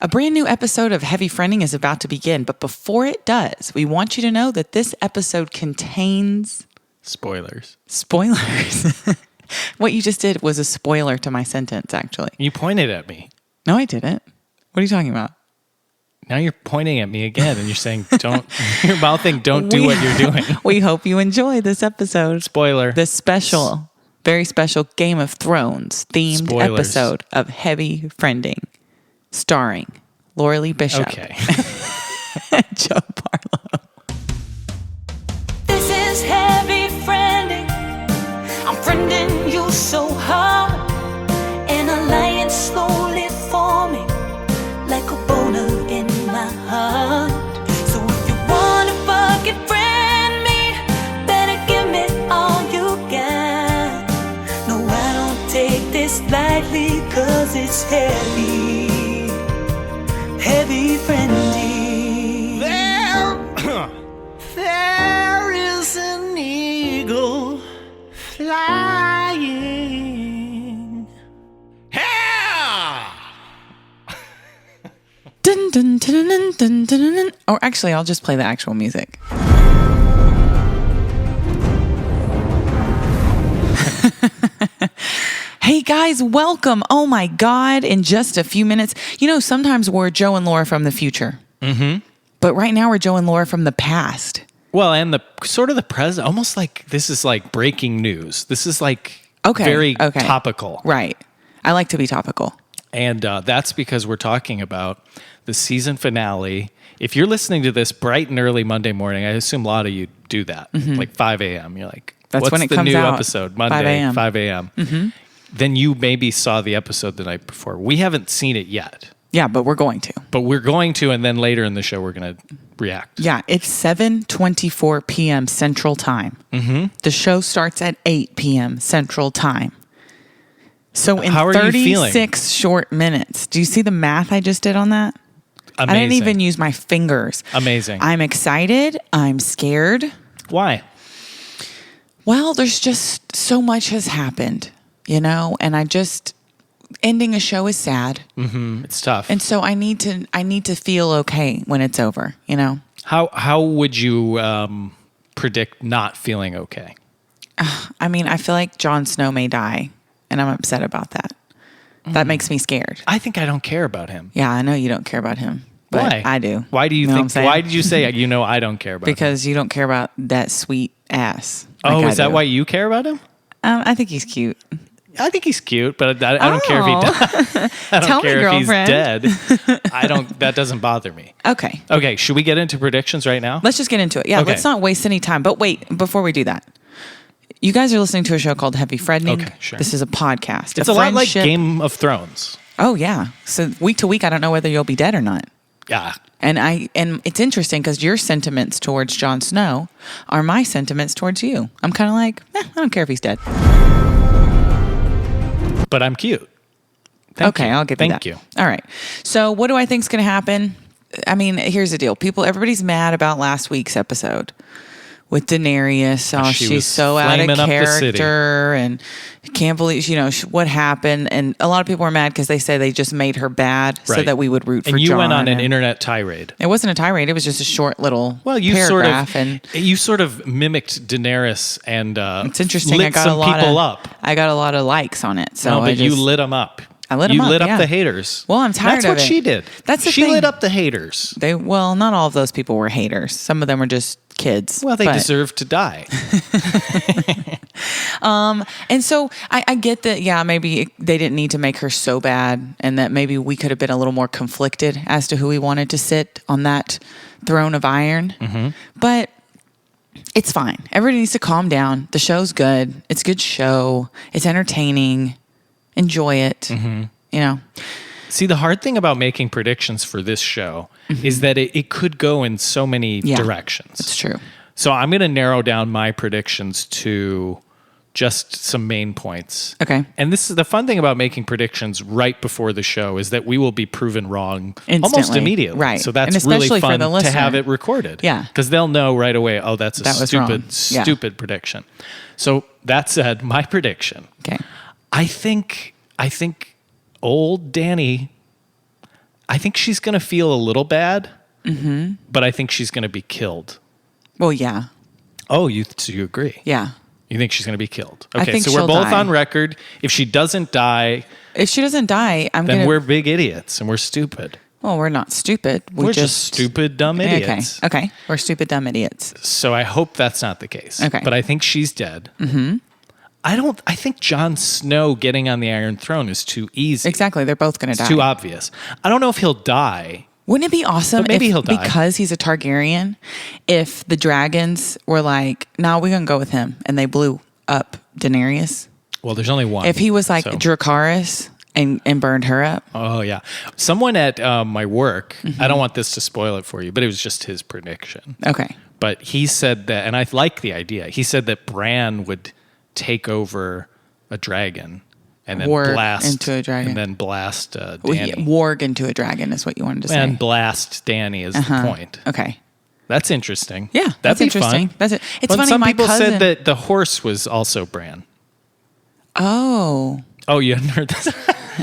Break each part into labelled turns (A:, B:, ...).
A: A brand new episode of Heavy Friending is about to begin, but before it does, we want you to know that this episode contains...
B: Spoilers.
A: What you just did was a spoiler to my sentence, actually.
B: You pointed at me.
A: No, I didn't. What are you talking about? Now
B: you're pointing at me again and you're saying, you're mouthing, don't do what you're doing.
A: We hope you enjoy this episode.
B: Spoiler.
A: This special, very special Game of Thrones themed episode of Heavy Friending. Starring Laura Lee Bishop.
B: Okay.
A: Joe Barlow.
C: This is Heavy Friending. I'm friending you so hard. An alliance slowly forming like a boner in my heart. So if you wanna fucking friend me, better give me all you got. No, I don't take this lightly, cause it's heavy. Heavy friending. There is an eagle flying.
B: Yeah!
A: Dun, dun, dun, dun, dun, dun, dun. Or actually, I'll just play the actual music. Hey guys, welcome. Oh my God, in just a few minutes. You know, sometimes we're Joe and Laura from the future. Mm-hmm. But right now we're Joe and Laura from the past.
B: Well, and the sort of the present, almost like this is like breaking news. This is like very topical.
A: Right. I like to be topical.
B: And that's because we're talking about the season finale. If you're listening to this bright and early Monday morning, I assume a lot of you do that, like 5 a.m. You're like,
A: that's
B: what's
A: when it
B: the
A: comes
B: new
A: out,
B: episode? Monday, 5 a.m. Mm-hmm. Then you maybe saw the episode the night before. We haven't seen it yet.
A: Yeah, but we're going to.
B: And then later in the show, we're going to react.
A: Yeah, it's 7:24 p.m. Central Time. Mm-hmm. The show starts at 8 p.m. Central Time. So in 36 short minutes, do you see the math I just did on that?
B: Amazing.
A: I didn't even use my fingers.
B: Amazing.
A: I'm excited. I'm scared.
B: Why?
A: Well, there's just so much has happened, you know, and ending a show is sad.
B: Mm-hmm. It's tough.
A: And so I need to feel okay when it's over, you know?
B: How would you predict not feeling okay?
A: I mean, I feel like Jon Snow may die, and I'm upset about that. That makes me scared.
B: I think I don't care about him.
A: Yeah, I know you don't care about him. But
B: why?
A: I do.
B: Why do you think? Why did you say I don't care about him?
A: Because you don't care about that sweet ass.
B: Oh, is that why you care about him?
A: I think he's cute.
B: I think he's cute, but I don't care if he dies. I don't care if he's dead. That doesn't bother me.
A: Okay.
B: Okay, should we get into predictions right now?
A: Let's just get into it. Yeah,
B: okay.
A: Let's not waste any time. But wait, before we do that, you guys are listening to a show called Heavy Friending.
B: Okay, sure.
A: This is a podcast.
B: It's a lot like Game of Thrones.
A: Oh, yeah. So week to week, I don't know whether you'll be dead or not.
B: Yeah.
A: And it's interesting because your sentiments towards Jon Snow are my sentiments towards you. I'm kind of like, I don't care if he's dead.
B: But I'm cute.
A: I'll give you that.
B: Thank you.
A: All right. So what do I think is going to happen? I mean, here's the deal. Everybody's mad about last week's episode with Daenerys. Oh, she's so out of character and can't believe, what happened. And a lot of people are mad because they say they just made her bad so that we would root for Jon.
B: And you went on an internet tirade.
A: It wasn't a tirade. It was just a short little
B: paragraph.
A: And
B: you sort of mimicked Daenerys and
A: it's interesting.
B: lit some people up.
A: I got a lot of likes on it. So
B: you lit them up.
A: I lit them up.
B: You lit up the haters.
A: Well, I'm tired of it.
B: That's what she did.
A: That's the
B: thing.
A: She
B: lit up the haters.
A: Not all of those people were haters. Some of them were just kids.
B: Well, they deserve to die.
A: And so I get that, maybe they didn't need to make her so bad and that maybe we could have been a little more conflicted as to who we wanted to sit on that throne of iron. Mm-hmm. But it's fine. Everybody needs to calm down. The show's good. It's a good show. It's entertaining. Enjoy it. Mm-hmm. You know.
B: See, the hard thing about making predictions for this show is that it could go in so many directions.
A: It's true.
B: So I'm going to narrow down my predictions to just some main points.
A: Okay.
B: And this is the fun thing about making predictions right before the show is that we will be proven wrong almost immediately.
A: Right.
B: So that's really fun to have it recorded.
A: Yeah.
B: Because they'll know right away, oh, that's a stupid prediction. So that said, my prediction.
A: Okay.
B: I think old Danny, I think she's going to feel a little bad, but I think she's going to be killed.
A: Well, yeah.
B: Oh, so you agree?
A: Yeah.
B: You think she's going to be killed?
A: I
B: Okay,
A: think
B: so we're
A: she'll
B: both
A: die.
B: on record. If she doesn't die,
A: If she doesn't die,
B: then we're big idiots and we're stupid.
A: Well, we're not stupid.
B: We're just stupid, dumb idiots.
A: Okay. We're stupid, dumb idiots.
B: So I hope that's not the case.
A: Okay.
B: But I think she's dead. Mm-hmm. I think Jon Snow getting on the Iron Throne is too easy.
A: Exactly. They're both going to die.
B: It's too obvious. I don't know if he'll die.
A: Wouldn't it be awesome
B: But maybe
A: if,
B: he'll die.
A: because he's a Targaryen, if the dragons were like, no, we're going to go with him, and they blew up Daenerys?
B: Well, there's only one.
A: If he was like
B: so-
A: Dracarys and burned her up?
B: Oh, yeah. Someone at my work,
A: Mm-hmm.
B: I don't want this to spoil it for you, but it was just his prediction.
A: Okay.
B: But he said that, and I like the idea, he said that Bran would take over a dragon and then
A: Warg
B: blast
A: into a dragon.
B: and then blast
A: Well,
B: Dany.
A: warg into a dragon is what you wanted to say.
B: And blast Dany is the point.
A: Okay.
B: That's interesting.
A: Yeah,
B: That'd
A: that's
B: be
A: interesting.
B: Fun.
A: That's it. It's
B: But
A: funny,
B: some
A: my
B: people
A: cousin...
B: said that the horse was also Bran.
A: Oh,
B: Oh, you hadn't heard this?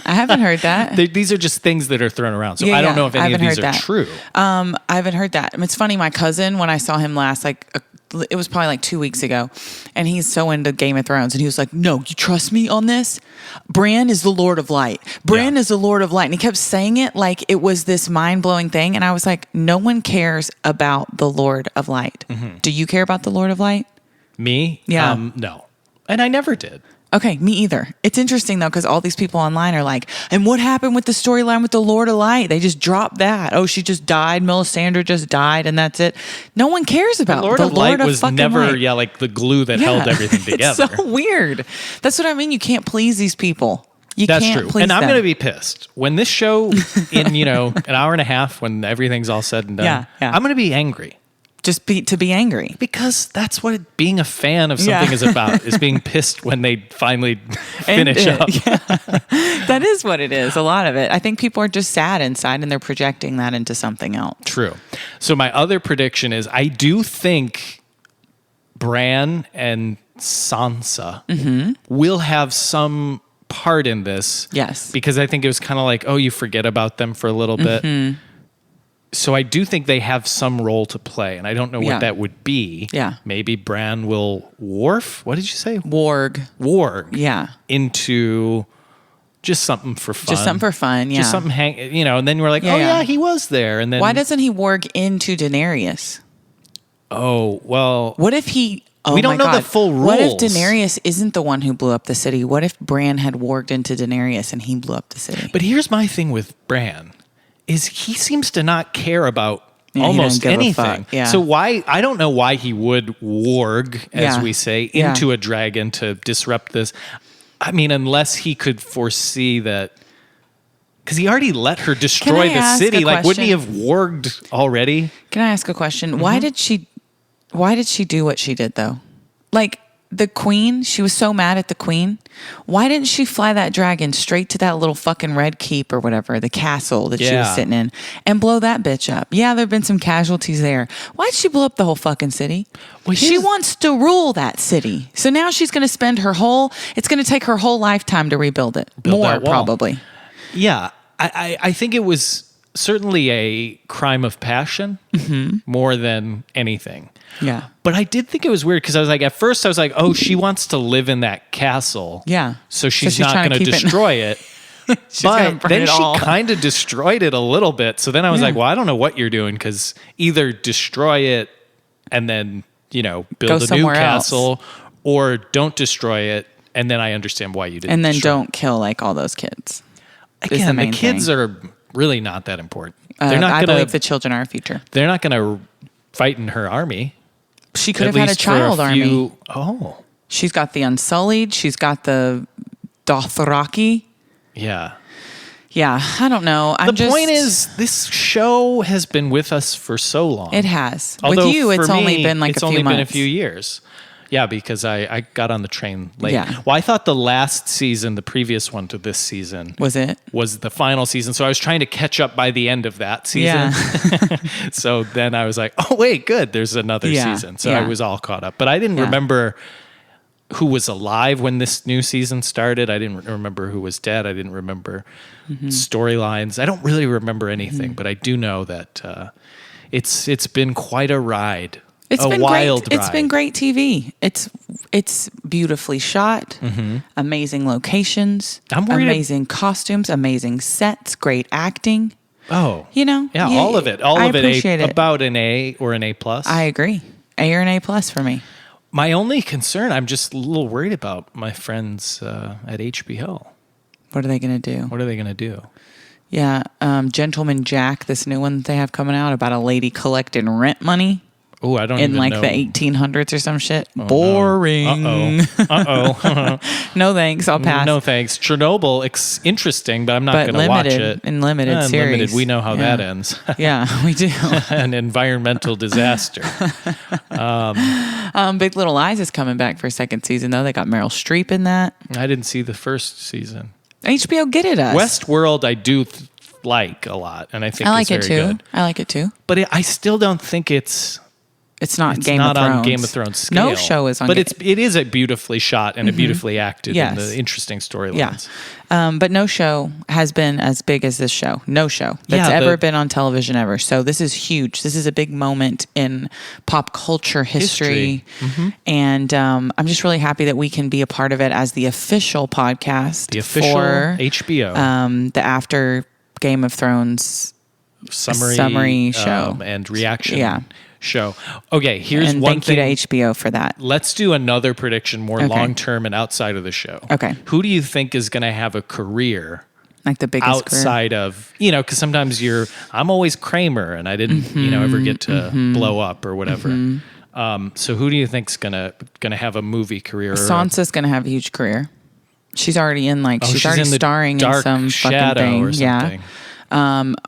A: I haven't heard that.
B: These are just things that are thrown around. So
A: Yeah,
B: I don't
A: yeah.
B: know if
A: I
B: any of
A: haven't
B: these
A: heard
B: are
A: that.
B: true.
A: I haven't heard that. It's funny. My cousin, when I saw him last, it was probably like 2 weeks ago, and he's so into Game of Thrones, and he was like, "No, you trust me on this? Bran is the Lord of Light. Bran
B: Yeah.
A: is the Lord of Light," and he kept saying it like it was this mind blowing thing, and I was like, "No one cares about the Lord of Light. Do you care about the Lord of Light?"
B: Me?
A: Yeah.
B: No. And I never did.
A: Okay, me either. It's interesting though, because all these people online are like, and what happened with the storyline with the Lord of Light? They just dropped that. Oh, she just died. Melisandre just died, and that's it. No one cares about
B: Lord
A: the
B: of Light was
A: fucking
B: never,
A: Light.
B: like the glue that held everything together.
A: It's so weird. That's what I mean. You can't please these people. You
B: That's
A: can't
B: true.
A: please
B: And I'm
A: them.
B: going to be pissed. When this show, in, an hour and a half, when everything's all said and done,
A: Yeah, yeah.
B: I'm going to be angry.
A: just to be angry.
B: Because that's what being a fan of something
A: Yeah.
B: is about, is being pissed when they finally finish
A: End
B: up.
A: it. Yeah. That is what it is. A lot of it. I think people are just sad inside and they're projecting that into something else.
B: True. So my other prediction is I do think Bran and Sansa will have some part in this.
A: Yes.
B: Because I think it was kind of like, oh, you forget about them for a little bit. So I do think they have some role to play, and I don't know what
A: Yeah.
B: that would be.
A: Yeah.
B: Maybe Bran will wharf. What did you say?
A: Warg.
B: Warg.
A: Yeah.
B: Into just something for fun.
A: Just something for fun. Yeah.
B: Just something and then we're like,
A: Yeah,
B: oh
A: yeah.
B: yeah, he was there. And then
A: Why doesn't he warg into Daenerys?
B: Oh, well,
A: What if he? Oh
B: We don't
A: my
B: know the
A: God.
B: full
A: What if
B: rules.
A: Daenerys isn't the one who blew up the city? What if Bran had warged into Daenerys and he blew up the city?
B: but here's my thing with Bran is he seems to not care about
A: Yeah, he
B: almost
A: doesn't give a
B: anything.
A: fuck. Yeah.
B: So I don't know why he would warg, as
A: Yeah.
B: we say,
A: Yeah.
B: into a dragon to disrupt this. I mean, unless he could foresee that, because he already let her destroy
A: I
B: the
A: ask
B: city.
A: a
B: Like, wouldn't he have
A: question?
B: warged already?
A: Can I ask a question?
B: Mm-hmm.
A: Why did she do what she did though? Like the queen, she was so mad at the queen. Why didn't she fly that dragon straight to that little fucking red keep or whatever, the castle that she was
B: Yeah.
A: sitting in, and blow that bitch up? Yeah, there've been some casualties there. Why'd she blow up the whole fucking city?
B: Well,
A: She
B: here's-
A: wants to rule that city. So now she's going to spend it's going to take her whole lifetime to rebuild it.
B: Build
A: More
B: that wall.
A: probably.
B: Yeah, I think it was certainly a crime of passion more than anything.
A: Yeah.
B: But I did think it was weird because I was like, at first I was like, oh, she wants to live in that castle.
A: Yeah.
B: So she's
A: she's
B: not
A: trying
B: going
A: to
B: to
A: keep it-
B: destroy it.
A: She's gonna
B: But
A: burn
B: then
A: it
B: she
A: all.
B: kind of destroyed it a little bit. So then I was
A: Yeah.
B: like, well, I don't know what you're doing because either destroy it and then, build a new
A: somewhere else.
B: castle or don't destroy it. And then I understand why you didn't.
A: And then
B: destroy
A: don't kill like all those kids.
B: it.
A: is the
B: Again, the
A: main
B: kids
A: thing.
B: are really not that important.
A: I
B: They're not
A: believe
B: going
A: the children are our future.
B: They're not going to fight in her army.
A: She could
B: At
A: have had a
B: least for
A: child army.
B: few- Oh,
A: She's got the Unsullied. She's got the Dothraki.
B: yeah.
A: Yeah, I don't know.
B: The point is, this show has been with us for so long.
A: it has.
B: Although
A: With you, it's
B: for
A: only
B: me,
A: been like
B: it's
A: a few
B: only
A: months.
B: been a few years. Yeah, because I got on the train late.
A: Yeah.
B: Well, I thought the last season, the previous one to this season,
A: Was it?
B: was the final season. So I was trying to catch up by the end of that season.
A: Yeah.
B: So then I was like, oh, wait, good. There's another
A: Yeah,
B: season. So
A: yeah.
B: I was all caught up. But I didn't
A: Yeah.
B: remember who was alive when this new season started. I didn't remember who was dead. I didn't remember storylines. I don't really remember anything, but I do know that it's been quite a ride.
A: It's
B: a
A: been
B: wild
A: great.
B: ride.
A: It's been great TV. It's beautifully shot, amazing locations,
B: I'm worried
A: amazing costumes, amazing sets, great acting.
B: Oh,
A: You know,
B: yeah, all of it. All
A: I
B: of it,
A: appreciate it.
B: about an A or an A plus.
A: I agree. A or an A plus for me.
B: My only concern, I'm just a little worried about my friends at HBO.
A: What are they going to do?
B: What are they going to do?
A: Yeah, Gentleman Jack, this new one they have coming out about a lady collecting rent money
B: Oh, I don't
A: in
B: even
A: like
B: know.
A: the 1800s or some shit. Boring.
B: No. Uh-oh.
A: No thanks. I'll pass.
B: No thanks. Chernobyl, interesting, but I'm not
A: But
B: going to watch
A: limited-
B: it.
A: in limited series.
B: Limited. We know how
A: Yeah.
B: that ends.
A: Yeah, we do.
B: An environmental disaster.
A: Big Little Lies is coming back for a second season, though. They got Meryl Streep in that.
B: I didn't see the first season.
A: HBO, get it us.
B: Westworld, I do like a lot, and I think
A: I like it
B: it's
A: too.
B: very good.
A: I like it too.
B: But I still don't think it's
A: It's
B: Game
A: not
B: of Thrones.
A: on
B: on Game of Thrones scale.
A: No show is on.
B: But it is a beautifully shot and a beautifully acted
A: Yes.
B: and the interesting storylines.
A: Yeah. But no show has been as big as this show. No show that's
B: Yeah,
A: ever been on television ever. So this is huge. This is a big moment in pop culture history. And I'm just really happy that we can be a part of it as the official podcast.
B: The official
A: for,
B: HBO
A: the after Game of Thrones
B: summary
A: show.
B: and reaction
A: Yeah.
B: show. Okay, here's
A: and
B: one
A: thank
B: thing.
A: you to HBO for that.
B: Let's do another prediction, more
A: Okay.
B: long-term and outside of the show.
A: Okay.
B: Who do you think is going to have a career
A: Like the biggest career.
B: outside of, because sometimes I'm always Kramer and I didn't, ever get to blow up or whatever. So who do you think's gonna have a movie career?
A: Sansa's going to have a huge career. She's already in she's already
B: in the
A: starring in
B: Dark
A: some
B: Shadow
A: fucking thing.
B: or something.
A: Yeah.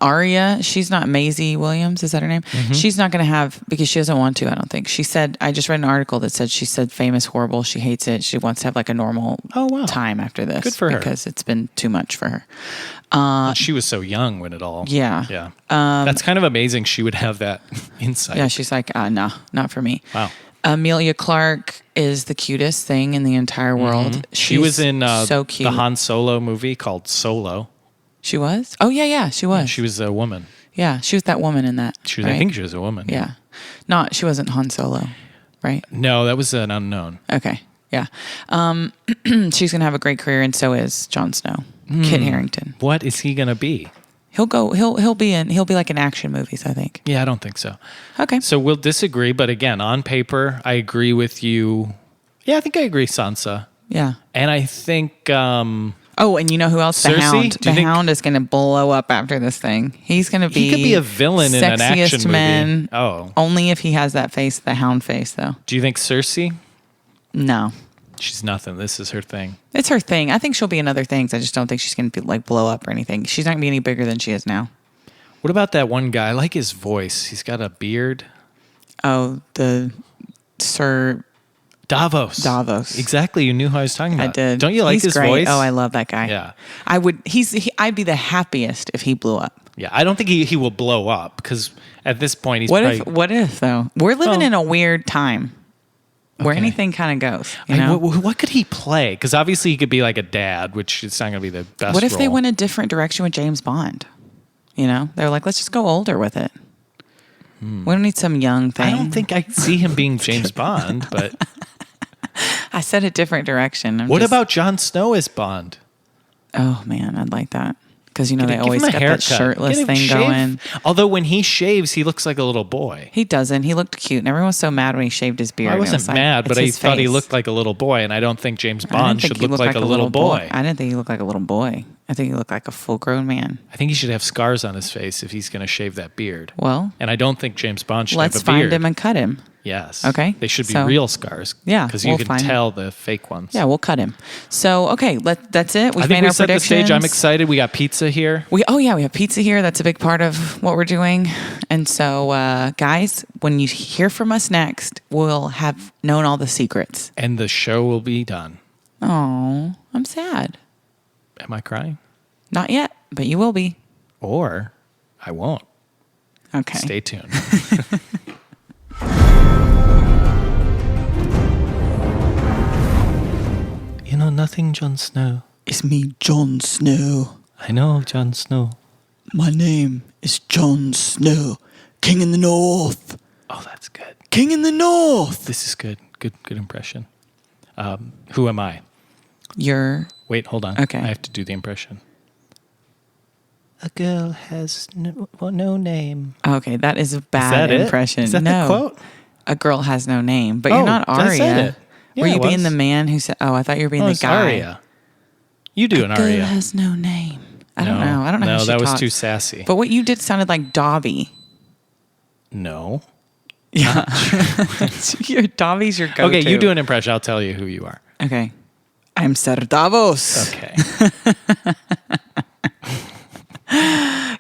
A: Arya, she's not Maisie Williams, is that her name? She's not going to have, because she doesn't want to, I don't think. She said, I just read an article that said she said famous, horrible, she hates it. She wants to have like a normal time after this.
B: Good for her.
A: Because it's been too much for her.
B: She was so young when it all.
A: Yeah.
B: Yeah. That's kind of amazing. She would have that insight.
A: Yeah, she's like, no, not for me.
B: Wow.
A: Amelia Clark is the cutest thing in the entire world.
B: She was in
A: so cute.
B: the Han Solo movie called Solo.
A: She was? Oh, yeah, she was.
B: She was a woman.
A: Yeah, she was that woman in that.
B: She was.
A: right?
B: I think she was a woman.
A: Yeah. She wasn't Han Solo, right?
B: No, that was an unknown.
A: Okay. Yeah. She's going to have a great career, and so is Jon Snow. Kit Harington.
B: What is he gonna be?
A: He'll be like in action movies, I think.
B: Yeah, I don't think so.
A: Okay.
B: So we'll disagree, but again, on paper, I agree with you. Yeah, I think I agree, Sansa.
A: Yeah.
B: And I think
A: Oh, and you know who else? The
B: Cersei?
A: Hound.
B: Do you
A: The
B: think-
A: Hound is going to blow up after this thing. He's going to be.
B: he could be a villain in an action
A: sexiest
B: movie.
A: man.
B: Oh,
A: Only if he has that face, the Hound face, though.
B: do you think Cersei?
A: No.
B: She's nothing. This is her thing.
A: It's her thing. I think she'll be in other things. I just don't think she's going to be like blow up or anything. She's not going to be any bigger than she is now.
B: What about that one guy? I like his voice. He's got a beard.
A: Oh, the Sir
B: Davos. Exactly. You knew who I was talking about.
A: I did.
B: Don't you like
A: He's
B: his
A: great.
B: voice?
A: Oh, I love that guy.
B: Yeah.
A: I would. I'd be the happiest if he blew up.
B: Yeah. I don't think he will blow up because at this point he's
A: What
B: probably.
A: if? What if though? We're living
B: Well-
A: in a weird time where
B: Okay.
A: anything kind of goes. You know?
B: What could he play? Because obviously he could be like a dad, which is not going to be the best.
A: What if they
B: role.
A: went a different direction with James Bond? You know, they're like, let's just go older with it. We don't need some young thing.
B: I don't think I see him being James Bond, but
A: I said a different direction.
B: what about Jon Snow as Bond?
A: Oh man, I'd like that because they
B: Give
A: always
B: him a
A: got that
B: haircut.
A: shirtless
B: Get him
A: thing
B: shaved.
A: going.
B: Although when he shaves, he looks like a little boy.
A: He doesn't. He looked cute, and everyone was so mad when he shaved his beard.
B: I
A: It
B: wasn't
A: was like,
B: mad, but
A: it's
B: I
A: his
B: thought he
A: face.
B: looked like a little boy, and I don't think James
A: I didn't
B: Bond
A: think
B: should
A: he
B: look
A: looked
B: like a little boy.
A: I didn't think he looked like a little boy. I think he looked like a full-grown man.
B: I think he should have scars on his face if he's going to shave that beard.
A: Well,
B: And I don't think James Bond should
A: let's
B: have a beard.
A: find him and cut him.
B: Yes.
A: Okay,
B: They should be
A: so-
B: real scars.
A: Yeah,
B: Because you
A: we'll
B: can
A: find him.
B: tell the fake ones.
A: Yeah, we'll cut him. So, okay, that's it. We've
B: I
A: made
B: think we
A: our
B: set the
A: predictions.
B: stage. I'm excited. We got pizza here.
A: We have pizza here. That's a big part of what we're doing. And so, guys, when you hear from us next, we'll have known all the secrets.
B: And the show will be done.
A: Oh, I'm sad.
B: Am I crying?
A: Not yet, but you will be.
B: Or I won't.
A: Okay.
B: Stay tuned. nothing, Jon Snow.
A: It's me, Jon Snow.
B: I know, Jon Snow.
A: My name is Jon Snow, King in the North.
B: Oh, that's good.
A: King in the North.
B: This is good. Good impression. Who am I?
A: Wait,
B: hold on.
A: Okay.
B: I have to do the impression. A girl has no name.
A: Okay, that is a bad impression.
B: Is that the quote?
A: A girl has no name, but you're not Arya.
B: I said it. Yeah,
A: were you being the man who said? Oh, I thought you were being the guy.
B: Arya. You do an
A: Girl
B: Arya.
A: has no name. I don't know. I don't know.
B: No,
A: how she
B: that was
A: talks.
B: too sassy.
A: But what you did sounded like Dobby.
B: No.
A: Yeah, Dobby's your go-to.
B: Okay, you do an impression. I'll tell you who you are.
A: Okay, I'm Ser Davos.
B: Okay.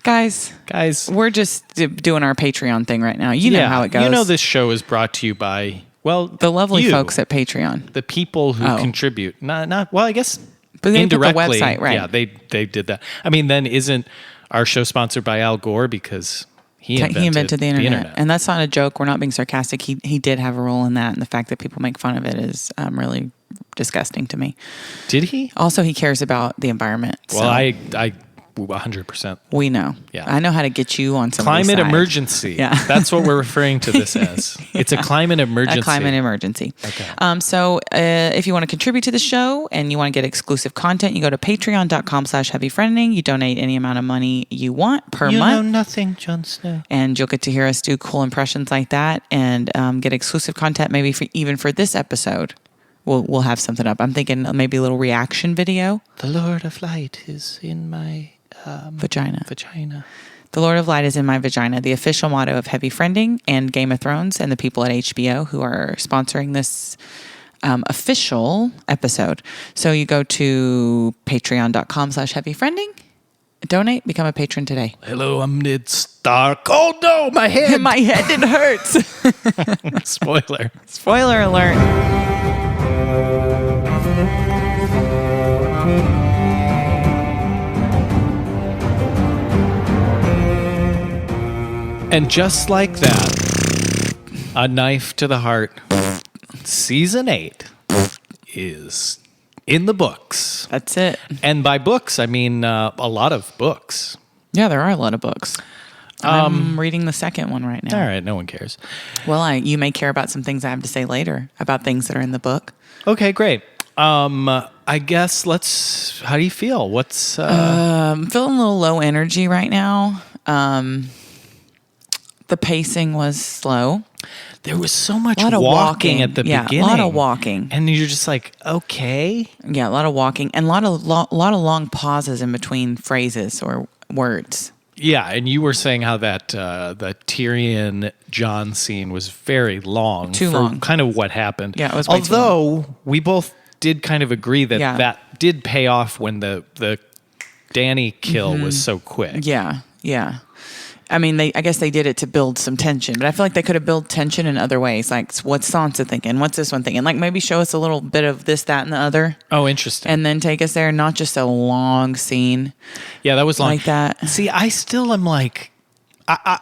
A: Guys, we're just doing our Patreon thing right now. You know how it goes.
B: You know this show is brought to you by,
A: the lovely folks at Patreon.
B: The people who contribute. Not well, I guess
A: but they
B: indirectly.
A: Put the website, right.
B: Yeah, they did that. I mean, then isn't our show sponsored by Al Gore because he invented the internet.
A: And that's not a joke. We're not being sarcastic. He did have a role in that, and the fact that people make fun of it is really disgusting to me.
B: Did he?
A: Also, he cares about the environment.
B: Well,
A: so.
B: I 100%.
A: We know.
B: Yeah.
A: I know how to get you on some
B: climate emergency.
A: Yeah.
B: That's what we're referring to this as. It's a climate emergency.
A: A climate emergency.
B: Okay.
A: So if you want to contribute to the show and you want to get exclusive content, you go to patreon.com/heavyfriending. You donate any amount of money you want per month.
B: You know nothing, Jon Snow.
A: And you'll get to hear us do cool impressions like that and get exclusive content maybe even for this episode. We'll have something up. I'm thinking maybe a little reaction video.
B: The Lord of Light is in my
A: vagina.
B: The
A: Lord of Light is in my vagina, the official motto of Heavy Friending and Game of Thrones and the people at HBO who are sponsoring this official episode. So you go to patreon.com/heavyfriending, donate, become a patron today.
B: Hello, I'm Ned Stark. Oh no, my head.
A: My head, it hurts.
B: Spoiler.
A: Spoiler alert.
B: And just like that, a knife to the heart, season 8 is in the books.
A: That's it.
B: And by books, I mean a lot of books.
A: Yeah, there are a lot of books. I'm reading the second one right now.
B: All right, no one cares.
A: Well, you may care about some things I have to say later about things that are in the book.
B: Okay, great. I guess how do you feel? What's...
A: I'm feeling a little low energy right now. The pacing was slow.
B: There was so much walking at the beginning.
A: A lot of walking.
B: And you're just like, okay.
A: Yeah, a lot of walking and a lot of long pauses in between phrases or words.
B: Yeah, and you were saying how that the Tyrion-Jon scene was very long.
A: Too long.
B: Kind of what happened.
A: Yeah, it was way too long.
B: Although we both did kind of agree that that did pay off when the Dany kill was so quick.
A: Yeah. I mean, I guess they did it to build some tension, but I feel like they could have built tension in other ways. Like, what's Sansa thinking? What's this one thinking? Like, maybe show us a little bit of this, that, and the other.
B: Oh, interesting.
A: And then take us there, not just a long scene.
B: Yeah, that was long.
A: Like that.
B: See, I still am like,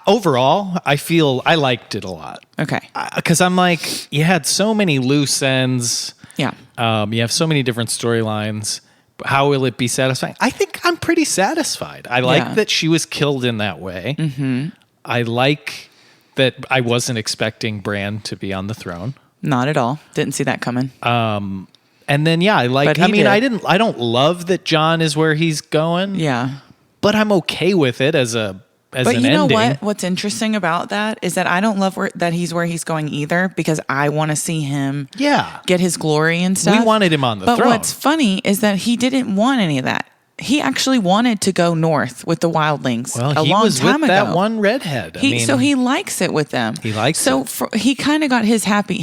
B: overall, I feel I liked it a lot.
A: Okay.
B: Because I'm like, you had so many loose ends.
A: Yeah.
B: You have so many different storylines. How will it be satisfying? I think I'm pretty satisfied. I like that she was killed in that way. Mm-hmm. I like that I wasn't expecting Bran to be on the throne.
A: Not at all. Didn't see that coming.
B: And then I like. I mean, I don't love that Jon is where he's going.
A: Yeah.
B: But I'm okay with it as an ending.
A: But you know what? What's interesting about that is that I don't love that he's where he's going either, because I want to see him get his glory and stuff.
B: We wanted him on the throne.
A: But what's funny is that he didn't want any of that. He actually wanted to go north with the wildlings a long time ago.
B: Well, he was with that one redhead.
A: So he likes it with them.
B: He likes it.
A: So he kind of got his happy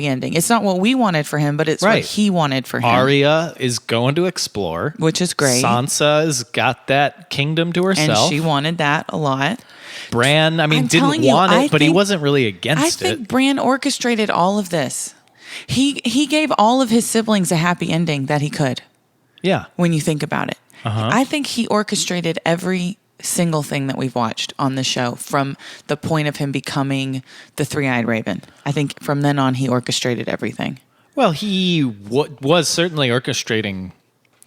A: ending. It's not what we wanted for him, but it's what he wanted for him.
B: Arya is going to explore.
A: Which is great.
B: Sansa's got that kingdom to herself.
A: And she wanted that a lot.
B: Bran, didn't want it, but he wasn't really against it.
A: I think Bran orchestrated all of this. He gave all of his siblings a happy ending that he could.
B: Yeah.
A: When you think about it.
B: Uh-huh.
A: I think he orchestrated every single thing that we've watched on the show from the point of him becoming the three-eyed raven. I think from then on he orchestrated everything.
B: Well, he was certainly orchestrating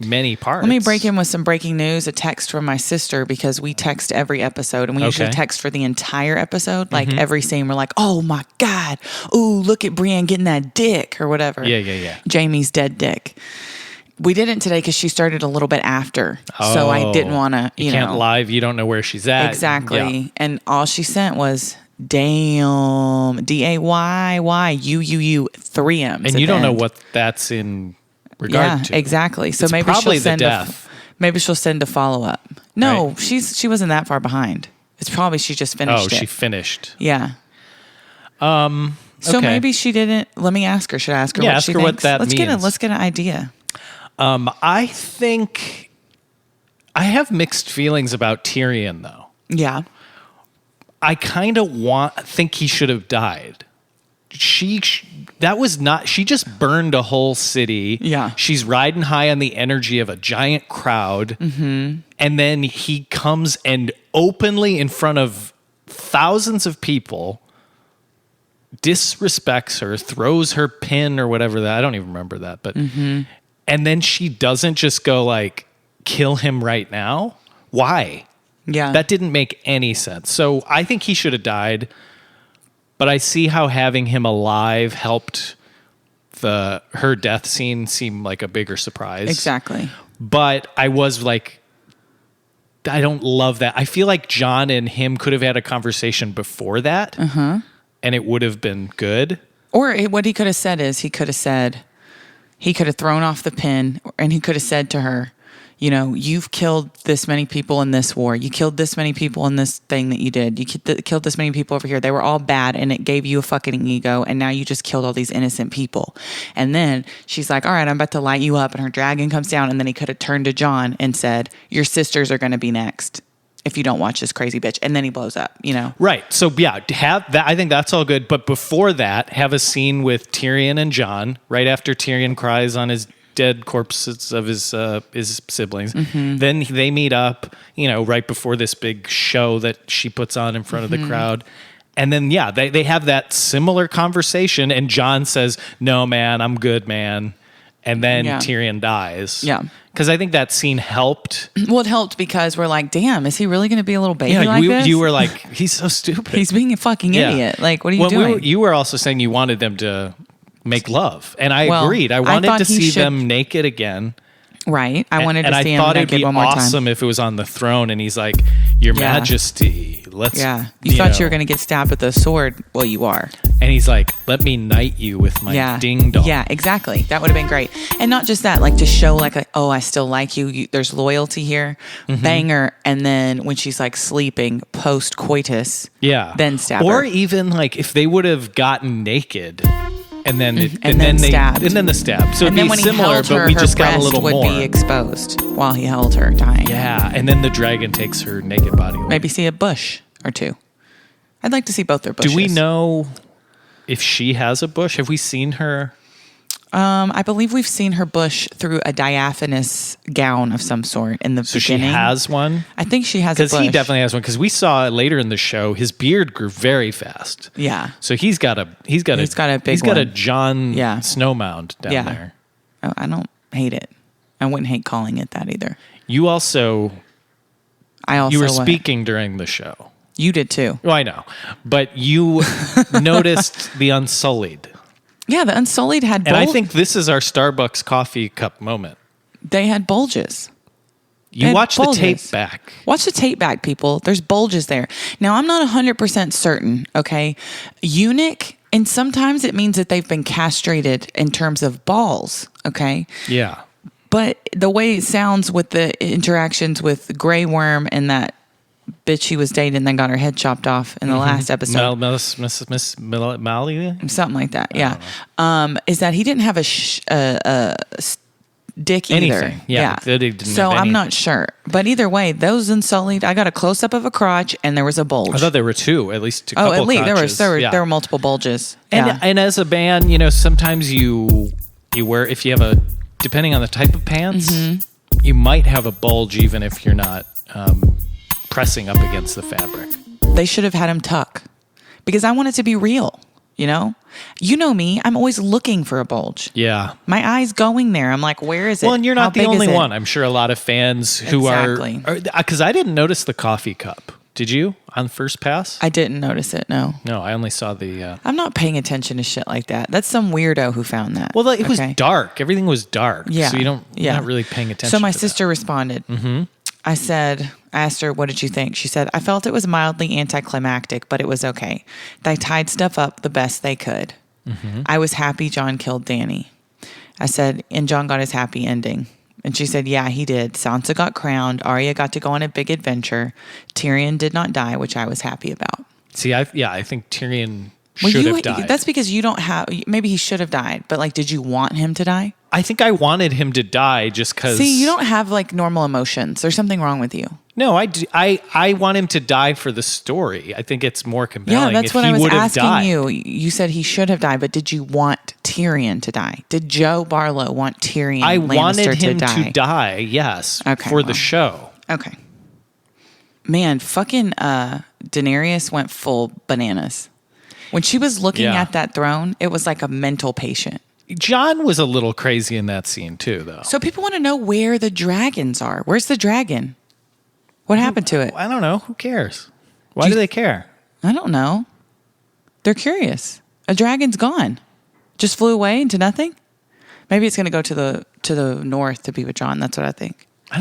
B: many parts.
A: Let me break in with some breaking news, a text from my sister, because we text every episode, and we usually text for the entire episode. Like every scene, we're like, oh my God. Ooh, look at Brienne getting that dick or whatever.
B: Yeah.
A: Jamie's dead dick. We didn't today because she started a little bit after. So I didn't want to,
B: you can't live. You don't know where she's at.
A: Exactly.
B: Yeah.
A: And all she sent was, damn, DAYYUUU, 3 M's.
B: And you don't know what that's in regard to.
A: Exactly. So
B: it's
A: maybe
B: probably
A: she'll send
B: the death.
A: Maybe she'll send a follow-up. No,
B: right.
A: she wasn't that far behind. It's probably she just finished it.
B: Oh, she finished.
A: Yeah. So maybe she didn't. Let me ask her. Should I ask her what she thinks?
B: What that means.
A: Let's get an idea.
B: I think I have mixed feelings about Tyrion, though.
A: Yeah.
B: I kind of think he should have died. She just burned a whole city.
A: Yeah.
B: She's riding high on the energy of a giant crowd. Mm-hmm. And then he comes and openly in front of thousands of people disrespects her, throws her pin or whatever that. I don't even remember that, but and then she doesn't just go like, kill him right now. Why?
A: Yeah.
B: That didn't make any sense. So I think he should have died, but I see how having him alive helped her death scene seem like a bigger surprise.
A: Exactly.
B: But I was like, I don't love that. I feel like Jon and him could have had a conversation before that, and it would have been good.
A: Or what he could have said is he could have thrown off the pin, and he could have said to her, you know, you've killed this many people in this war. You killed this many people in this thing that you did. You killed this many people over here. They were all bad, and it gave you a fucking ego, and now you just killed all these innocent people. And then she's like, all right, I'm about to light you up, and her dragon comes down, and then he could have turned to Jon and said, your sisters are going to be next if you don't watch this crazy bitch. And then he blows up, you know?
B: Right. So, yeah, have that. I think that's all good. But before that, have a scene with Tyrion and Jon right after Tyrion cries on his dead corpses of his siblings. Then they meet up, you know, right before this big show that she puts on in front of the crowd. And then, yeah, they have that similar conversation. And Jon says, no, man, I'm good, man. And then Tyrion dies.
A: Yeah.
B: Because I think that scene helped.
A: Well, it helped because we're like, damn, is he really going to be a little baby like this?
B: You were like, he's so stupid.
A: He's being a fucking idiot. Like, what are you doing?
B: You were also saying you wanted them to make love. And I agreed. I wanted to see them naked again.
A: Right. I wanted to see him naked one more time.
B: And I thought it'd be awesome if it was on the throne and he's like, Your Majesty, let's...
A: Yeah. You thought you were going to get stabbed with a sword. Well, you are.
B: And he's like, let me knight you with my ding dong.
A: Yeah, exactly. That would have been great. And not just that, like to show like oh, I still like you. There's loyalty here. Banger. And then when she's like sleeping post coitus, then stab her.
B: Or even like if they would have gotten naked and then
A: stabbed.
B: And then the stab. So
A: and
B: it'd
A: then
B: be
A: when
B: similar,
A: he held her,
B: but we just got a little
A: would
B: more.
A: Be exposed while he held her dying.
B: Yeah, and then the dragon takes her naked body away.
A: Maybe see a bush or two. I'd like to see both their bushes.
B: Do we know if she has a bush? Have we seen her?
A: I believe we've seen her bush through a diaphanous gown of some sort in the beginning.
B: So she has one?
A: I think she has a bush.
B: Because he definitely has one. Because we saw later in the show, his beard grew very fast.
A: Yeah.
B: So he's got a Jon Snow mound down there.
A: Oh, I don't hate it. I wouldn't hate calling it that either.
B: You were speaking during the show.
A: You did too.
B: Oh, I know. But you noticed the Unsullied.
A: Yeah, the Unsullied had bulges.
B: And I think this is our Starbucks coffee cup moment.
A: They had bulges.
B: You watch the tape back.
A: Watch the tape back, people. There's bulges there. Now, I'm not 100% certain, okay? Eunuch, and sometimes it means that they've been castrated in terms of balls, okay?
B: Yeah.
A: But the way it sounds with the interactions with Grey Worm and that bitch he was dating then got her head chopped off in the last episode.
B: Miss Mally?
A: Something like that, yeah. Is that he didn't have a dick either.
B: Anything. Yeah.
A: So I'm not sure. But either way, those Unsullied, I got a close-up of a crotch and there was a bulge.
B: I thought there were two, at least a couple
A: at least
B: crotches.
A: there were multiple bulges.
B: And as a band, sometimes you wear, if you have depending on the type of pants, you might have a bulge even if you're not pressing up against the fabric.
A: They should have had him tuck because I want it to be real, You know me, I'm always looking for a bulge.
B: Yeah.
A: My eye's going there. I'm like, where is it?
B: Well, and you're
A: How
B: not the
A: big is
B: only
A: it?
B: one. I'm sure a lot of fans who
A: Exactly.
B: are, because I didn't notice the coffee cup. Did you on first pass?
A: I didn't notice it, no.
B: No, I only saw the.
A: I'm not paying attention to shit like that. That's some weirdo who found that.
B: Well, it was dark. Everything was dark.
A: Yeah.
B: So you're not really paying attention.
A: So my
B: to
A: sister
B: that.
A: responded. Mm-hmm. I asked her, what did you think? She said, I felt it was mildly anticlimactic, but it was okay. They tied stuff up the best they could. Mm-hmm. I was happy John killed Danny. I said, and John got his happy ending. And she said, yeah, he did. Sansa got crowned. Arya got to go on a big adventure. Tyrion did not die, which I was happy about.
B: See, I think Tyrion should have died.
A: That's because you don't have, maybe he should have died, but like, did you want him to die?
B: I think I wanted him to die just because.
A: See, you don't have like normal emotions. There's something wrong with you.
B: No, I want him to die for the story. I think it's more compelling.
A: Yeah, that's
B: if
A: what
B: he
A: I was
B: would have
A: asking
B: died.
A: you. You said he should have died, but did you want Tyrion to die? Did Joe Barlow want Tyrion
B: I
A: Lannister
B: wanted him
A: to die?
B: Yes,
A: Okay,
B: for the show.
A: Okay. Man, fucking Daenerys went full bananas. When she was looking at that throne, it was like a mental patient.
B: John was a little crazy in that scene too, though.
A: So people want to know where the dragons are. Where's the dragon? What happened to it?
B: I don't know. Who cares? Why do they care?
A: I don't know. They're curious. A dragon's gone. Just flew away into nothing? Maybe it's going to go to the north to be with John. That's what I think.
B: I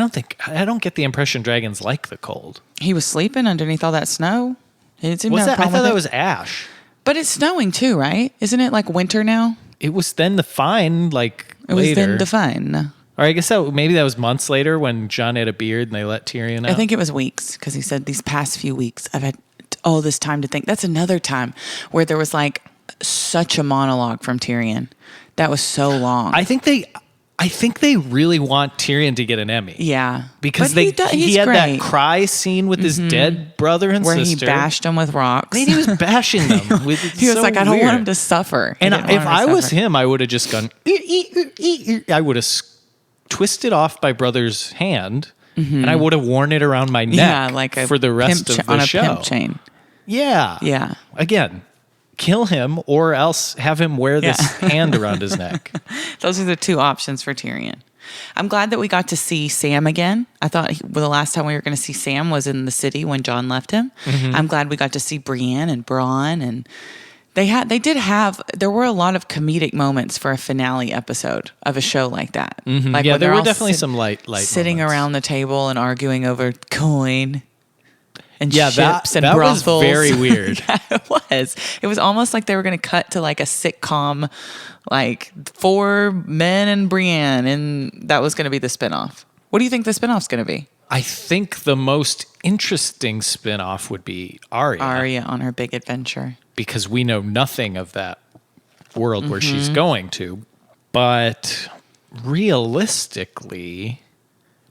B: don't get the impression dragons like the cold.
A: He was sleeping underneath all that snow. He didn't seem to have a
B: I
A: problem
B: thought
A: with
B: that
A: it.
B: was ash.
A: But it's snowing too, right? Isn't it like winter now?
B: It was then the fine, like
A: It
B: later.
A: was then defined.
B: Or I guess maybe that was months later when John had a beard and they let Tyrion out.
A: I think it was weeks because he said these past few weeks I've had all this time to think. That's another time where there was like such a monologue from Tyrion. That was so long.
B: I think they really want Tyrion to get an Emmy.
A: Yeah.
B: Because
A: But
B: he had
A: great.
B: that cry scene with his dead brother and
A: where
B: sister.
A: he bashed him with rocks.
B: I mean, he was bashing them.
A: He was like, I don't want him to suffer.
B: And if I was him, I would have just gone, I would have twisted off my brother's hand and I would have worn it around my neck
A: like
B: for the rest of the
A: on a
B: show.
A: pimp chain.
B: Yeah.
A: Yeah.
B: Again, kill him or else have him wear this hand around his neck.
A: Those are the two options for Tyrion. I'm glad that we got to see Sam again. I thought the last time we were going to see Sam was in the city when John left him. Mm-hmm. I'm glad we got to see Brienne and Bronn, and there were a lot of comedic moments for a finale episode of a show like that.
B: Mm-hmm.
A: Like
B: yeah,
A: when
B: there
A: they're
B: were
A: all
B: definitely some light
A: sitting
B: moments.
A: around the table and arguing over coin and
B: Yeah,
A: ships and
B: that
A: brothels.
B: was very weird.
A: Yeah, it was. It was almost like they were going to cut to like a sitcom, like 4 men and Brienne, and that was going to be the spinoff. What do you think the spinoff's going to be?
B: I think the most interesting spinoff would be Arya.
A: Arya on her big adventure.
B: Because we know nothing of that world where she's going to. But realistically,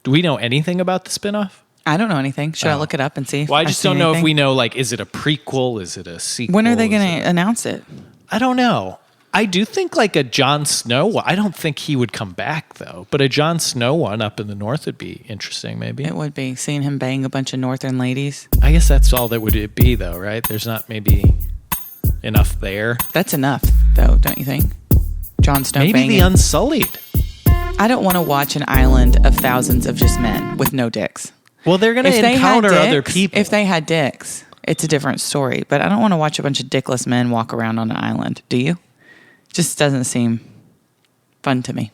B: do we know anything about the spinoff?
A: I don't know anything. Should I look it up and see?
B: Well, I just don't know if we know, like, is it a prequel? Is it a sequel?
A: When are they going to announce it?
B: I don't know. I do think like a Jon Snow. I don't think he would come back though, but a Jon Snow one up in the north would be interesting. Maybe
A: It would be seeing him bang a bunch of northern ladies.
B: I guess that's all that would it be though, right? There's not maybe enough there.
A: That's enough, though, don't you think? Jon Snow
B: Maybe
A: banging.
B: the Unsullied.
A: I don't want to watch an island of thousands of just men with no dicks.
B: Well, they're going to encounter other people.
A: If they had dicks, it's a different story. But I don't want to watch a bunch of dickless men walk around on an island. Do you? Just doesn't seem fun to me.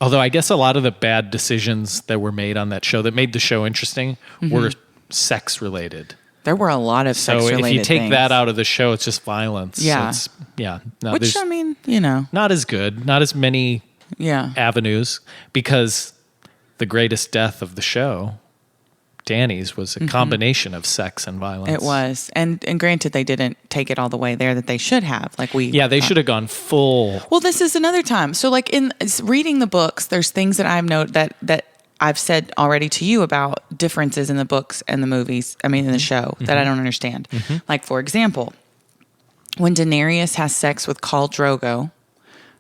B: Although I guess a lot of the bad decisions that were made on that show that made the show interesting were sex related.
A: There were a lot of sex related
B: So if you take
A: things.
B: that out of the show, it's just violence.
A: Yeah. Which, I mean,
B: not as good, not as many avenues, because the greatest death of the show, Danny's, was a combination of sex and violence.
A: It was. And granted, they didn't take it all the way there that they should have.
B: They should have gone full.
A: Well, this is another time. So like in reading the books, there's things that I've noted that I've said already to you about differences in the books and the movies, in the show, that I don't understand. Like, for example, when Daenerys has sex with Khal Drogo,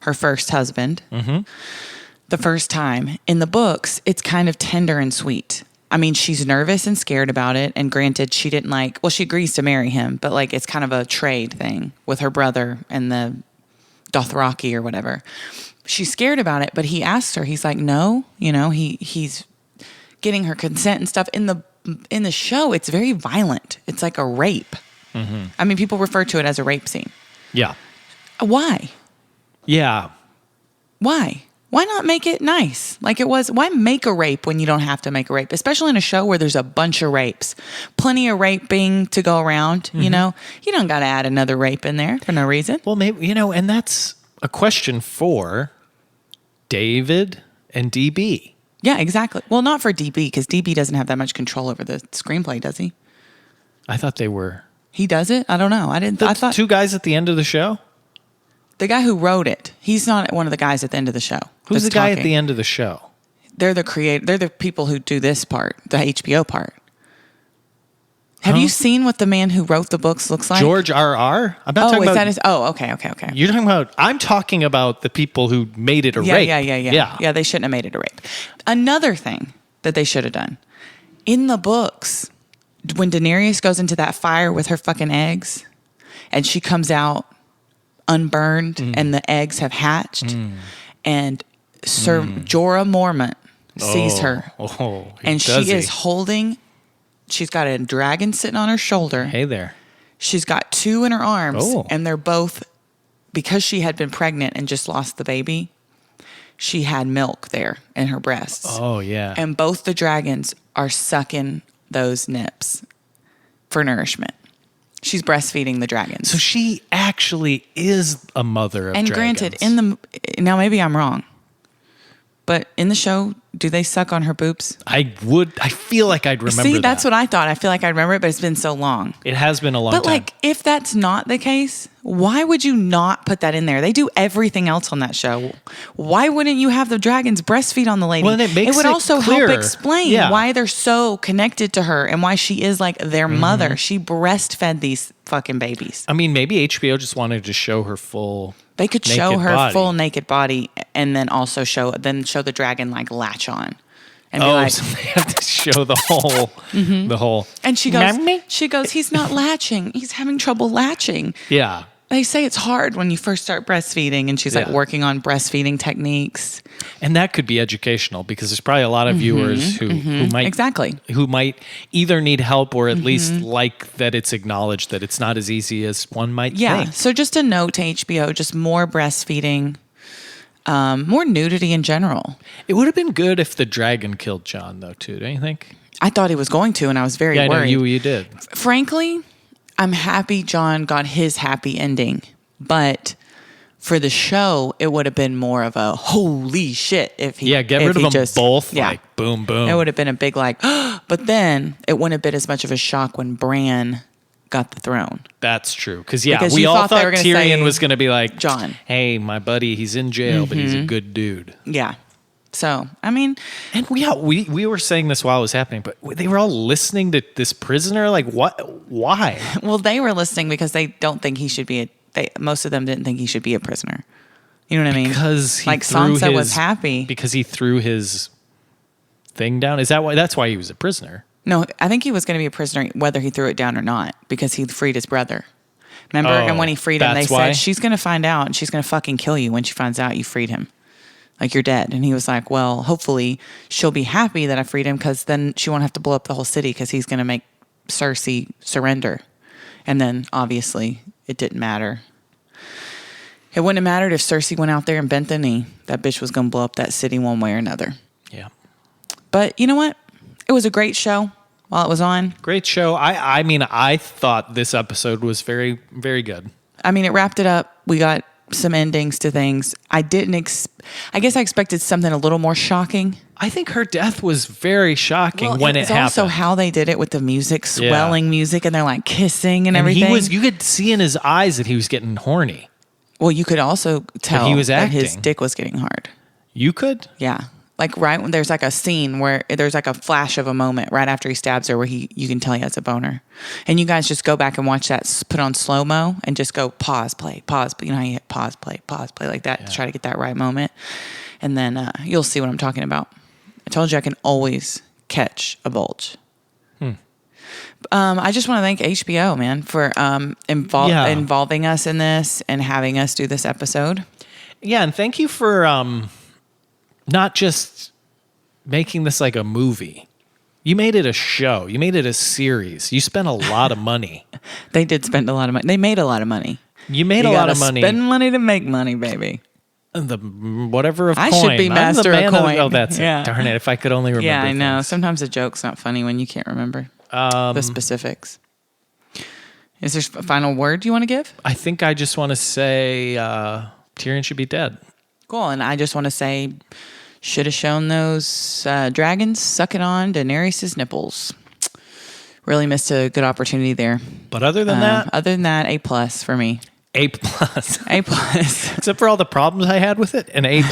A: her first husband, the first time, in the books, it's kind of tender and sweet. She's nervous and scared about it. And granted, she didn't she agrees to marry him, but it's kind of a trade thing with her brother and the Dothraki or whatever. She's scared about it, but he asked her. He's like, no, he's getting her consent and stuff. In the show, it's very violent. It's like a rape. Mm-hmm. I mean, people refer to it as a rape scene.
B: Yeah.
A: Why?
B: Yeah.
A: Why? Why not make it nice like it was? Why make a rape when you don't have to make a rape? Especially in a show where there's a bunch of rapes. Plenty of raping to go around, You don't got to add another rape in there for no reason.
B: Well, maybe, and that's a question for David and DB.
A: Yeah, exactly. Well, not for DB, because DB doesn't have that much control over the screenplay, does he?
B: I thought they were.
A: He does it? I don't know. I thought
B: two guys at the end of the show?
A: The guy who wrote it, he's not one of the guys at the end of the show.
B: Who's the guy at the end of the show?
A: They're the creator. They're the people who do this part, the HBO part. Have you seen what the man who wrote the books looks like?
B: George R.R.? I'm not talking about...
A: okay.
B: You're talking about... I'm talking about the people who made it a rape.
A: Yeah, they shouldn't have made it a rape. Another thing that they should have done. In the books, when Daenerys goes into that fire with her fucking eggs, and she comes out unburned, and the eggs have hatched, and Sir Jorah Mormont sees her, and she is holding... She's got a dragon sitting on her shoulder.
B: Hey there.
A: She's got two in her arms, and they're both, because she had been pregnant and just lost the baby, she had milk there in her breasts.
B: Oh, yeah.
A: And both the dragons are sucking those nips for nourishment. She's breastfeeding the dragons.
B: So she actually is a mother of dragons.
A: And granted, now maybe I'm wrong, but in the show, do they suck on her boobs?
B: I feel like I'd remember that.
A: See, that's what I thought. I feel like I remember it, but it's been so long.
B: It has been a long time.
A: But if that's not the case, why would you not put that in there? They do everything else on that show. Why wouldn't you have the dragons breastfeed on the lady?
B: Well, it
A: would also
B: clearer.
A: help explain why they're so connected to her and why she is like their mother. She breastfed these fucking babies.
B: I mean, maybe HBO just wanted to show her full...
A: They could show her full naked body and then also show the dragon like latch on. And be like,
B: so they have to show the whole.
A: And she goes, he's not latching. He's having trouble latching.
B: Yeah.
A: They say it's hard when you first start breastfeeding, and she's like working on breastfeeding techniques.
B: And that could be educational, because there's probably a lot of viewers who might either need help or at least like that it's acknowledged that it's not as easy as one might think.
A: So just a note to HBO, just more breastfeeding, more nudity in general.
B: It would have been good if the dragon killed Jon, though, too, don't you think?
A: I thought he was going to, and I was very worried.
B: I know you did.
A: Frankly, I'm happy Jon got his happy ending, but for the show, it would have been more of a holy shit if he
B: get rid of them both, like boom, boom.
A: It would have been a big but then it wouldn't have been as much of a shock when Bran got the throne.
B: That's true, because we all thought Tyrion was going to be like,
A: Jon,
B: hey, my buddy, he's in jail, but he's a good dude.
A: Yeah. So, I mean...
B: And we were saying this while it was happening, but they were all listening to this prisoner? Like, what? Why?
A: Well, they were listening because they don't think he should be most of them didn't think he should be a prisoner. You know what I mean?
B: Because
A: Sansa was happy.
B: Because he threw his thing down? Is that why? That's why he was a prisoner? No,
A: I think he was going to be a prisoner whether he threw it down or not, because he freed his brother. Remember? And when he freed him, they said, she's going to find out and she's going to fucking kill you when she finds out you freed him. Like, you're dead. And he was like, well, hopefully she'll be happy that I freed him, because then she won't have to blow up the whole city, because he's going to make Cersei surrender. And then, obviously, it didn't matter. It wouldn't have mattered if Cersei went out there and bent the knee. That bitch was going to blow up that city one way or another.
B: Yeah.
A: But you know what? It was a great show while it was on.
B: Great show. I mean, I thought this episode was very, very good.
A: I mean, it wrapped it up. We got some endings to things. I guess I expected something a little more shocking.
B: I think her death was very shocking when it happened.
A: Also how they did it with the music, swelling music, and they're like kissing and everything.
B: You could see in his eyes that he was getting horny.
A: Well, you could also tell
B: he was
A: that his dick was getting hard.
B: You could?
A: Yeah. Like right when there's like a scene where there's like a flash of a moment right after he stabs her where you can tell he has a boner. And you guys just go back and watch that, put on slow-mo and just go pause, play. You know how you hit pause, play like that to try to get that right moment. And then you'll see what I'm talking about. I told you I can always catch a bulge. I just want to thank HBO, man, for involving us in this and having us do this episode.
B: Yeah, and thank you for not just making this like a movie. You made it a show. You made it a series. You spent a lot of money.
A: They did spend a lot of money. They made a lot of money.
B: You made a lot of money.
A: Spend money to make money, baby.
B: The whatever of
A: I
B: coin.
A: should be master of coin.
B: That's it. Darn it. If I could only remember
A: Yeah, I know.
B: things.
A: Sometimes a joke's not funny when you can't remember the specifics. Is there a final word you want to give?
B: I think I just want to say Tyrion should be dead.
A: Cool. And I just want to say, should have shown those dragons sucking on Daenerys' nipples. Really missed a good opportunity there.
B: But other than that,
A: A+ for me.
B: A+.
A: A+.
B: Except for all the problems I had with it, an A+.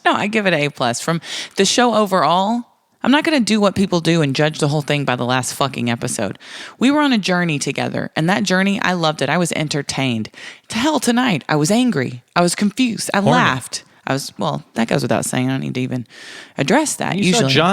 A: No, I give it an A+. From the show overall, I'm not going to do what people do and judge the whole thing by the last fucking episode. We were on a journey together, and that journey, I loved it. I was entertained. To hell, tonight, I was angry. I was confused. I laughed. That goes without saying. I don't need to even address that.
B: You
A: usually.
B: saw Jon